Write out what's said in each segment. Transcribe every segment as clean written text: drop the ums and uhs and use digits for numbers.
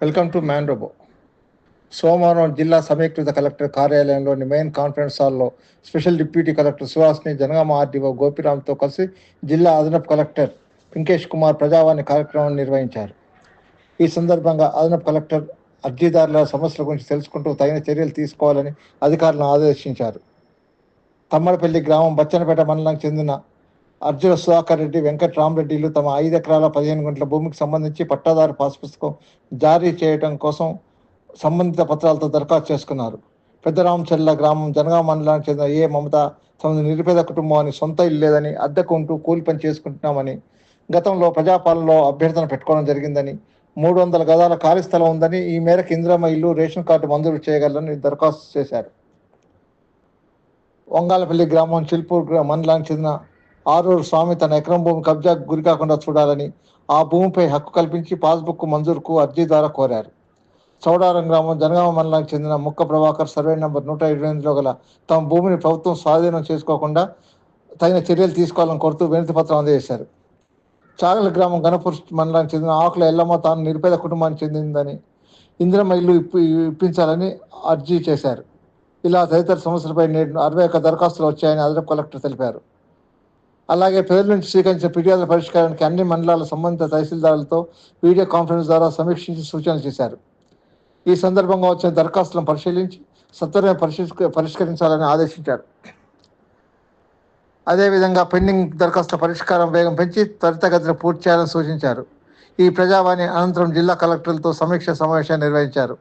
Welcome to man robo. సోమవారం జిల్లా సమీకృత కలెక్టర్ కార్యాలయంలోని మెయిన్ కాన్ఫరెన్స్ హాల్లో special deputy collector Suhasini, Janagama RDO గోపిరామ్తో కలిసి జిల్లా అదనపు కలెక్టర్ పింకేష్ కుమార్ ప్రజావాణి కార్యక్రమం నిర్వహించారు. ఈ సందర్భంగా అదనపు కలెక్టర్ అర్జీదారుల సమస్యల గురించి తెలుసుకుంటూ తగిన చర్యలు తీసుకోవాలని అధికారులను ఆదేశించారు. తమ్మడపల్లి గ్రామం బచ్చనపేట మండలానికి చెందిన అర్జున సుధాకర్ రెడ్డి, వెంకట్రామరెడ్డిలు తమ 5 ఎకరాల 15 గుంటల భూమికి సంబంధించి పట్టాదారు పాస్ పుస్తకం జారీ చేయడం కోసం సంబంధిత పత్రాలతో దరఖాస్తు చేసుకున్నారు. పెద్దరామచెల్ల గ్రామం జనగామ మండలానికి చెందిన మమత తమది నిరుపేద కుటుంబం అని, సొంత ఇల్లు లేదని, అద్దెకు ఉంటూ కూలి పని చేసుకుంటున్నామని, గతంలో ప్రజాపాలనలో అభ్యర్థన పెట్టుకోవడం జరిగిందని, 300 గదాల ఖాళీ స్థలం ఉందని, ఈ మేరకు ఇందిరమ్మ ఇల్లు, రేషన్ కార్డు మంజూరు చేయగలరని దరఖాస్తు చేశారు. వంగాలపల్లి గ్రామం చిల్పూర్ మండలానికి చెందిన ఆరూరు స్వామి తన ఎకరం భూమి కబ్జాకు గురికాకుండా చూడాలని, ఆ భూమిపై హక్కు కల్పించి పాస్బుక్ మంజూరుకు అర్జీ ద్వారా కోరారు. చౌడారం గ్రామం జనగామ మండలానికి చెందిన ముక్క ప్రభాకర్ సర్వే నెంబర్ 128లో గల తమ భూమిని ప్రభుత్వం స్వాధీనం చేసుకోకుండా తగిన చర్యలు తీసుకోవాలని కోరుతూ వినతి పత్రం అందజేశారు. చాగల గ్రామం గణపూర్ మండలానికి చెందిన ఆకుల ఎల్లమ్మ తాను నిరుపేద కుటుంబానికి చెందిందని, ఇందిరమ్మ ఇల్లు ఇప్పించాలని అర్జీ చేశారు. ఇలా తదితర సమస్యలపై నేడు 61 దరఖాస్తులు వచ్చాయని అదనపు కలెక్టర్ తెలిపారు. అలాగే ప్రజల నుంచి స్వీకరించిన ఫిర్యాదుల పరిష్కారానికి అన్ని మండలాల సంబంధిత తహసీల్దారులతో వీడియో కాన్ఫరెన్స్ ద్వారా సమీక్షించి సూచనలు చేశారు. ఈ సందర్భంగా వచ్చిన దరఖాస్తులను పరిశీలించి సత్వరమే పరిష్కరించాలని ఆదేశించారు. అదేవిధంగా పెండింగ్ దరఖాస్తుల పరిష్కారం వేగం పెంచి త్వరితగతిన పూర్తి చేయాలని సూచించారు. ఈ ప్రజావాణి అనంతరం జిల్లా కలెక్టర్లతో సమీక్ష సమావేశాన్ని నిర్వహించారు.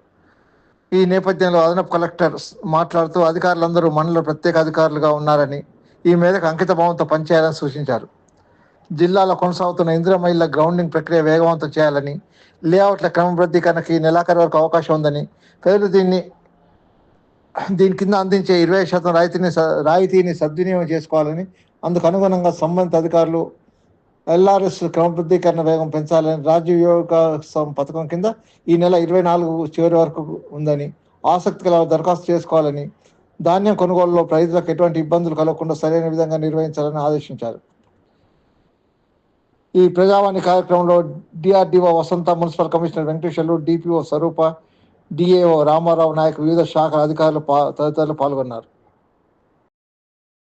ఈ నేపథ్యంలో అదనపు కలెక్టర్ మాట్లాడుతూ అధికారులందరూ మండల ప్రత్యేక అధికారులుగా ఉన్నారని, ఈ మేరకు అంకిత భావంతో పనిచేయాలని సూచించారు. జిల్లాలో కొనసాగుతున్న ఇందిరమ్మ ఇళ్ల గ్రౌండింగ్ ప్రక్రియ వేగవంతం చేయాలని, లేఅవుట్ల క్రమబద్ధీకరణకి నెలాఖరు వరకు అవకాశం ఉందని, ప్రజలు దీని కింద అందించే 20% రాయితీని సద్వినియోగం చేసుకోవాలని, అందుకు అనుగుణంగా సంబంధిత అధికారులు ఎల్ఆర్ఎస్ క్రమబద్ధీకరణ వేగం పెంచాలని, రాజ్య యువక పథకం కింద ఈ నెల 24 చివరి వరకు ఉందని, ఆసక్తి గల దరఖాస్తు చేసుకోవాలని, ధాన్యం కొనుగోలులో రైతులకు ఎటువంటి ఇబ్బందులు కలగకుండా సరైన విధంగా నిర్వహించాలని ఆదేశించారు. ఈ ప్రజావాణి కార్యక్రమంలో డిఆర్డీఓ వసంత, మున్సిపల్ కమిషనర్ వెంకటేశ్వర్లు, డిపిఓ స్వరూప, డిఏఓ రామారావు నాయక్, వివిధ శాఖల అధికారులు తదితరులు పాల్గొన్నారు.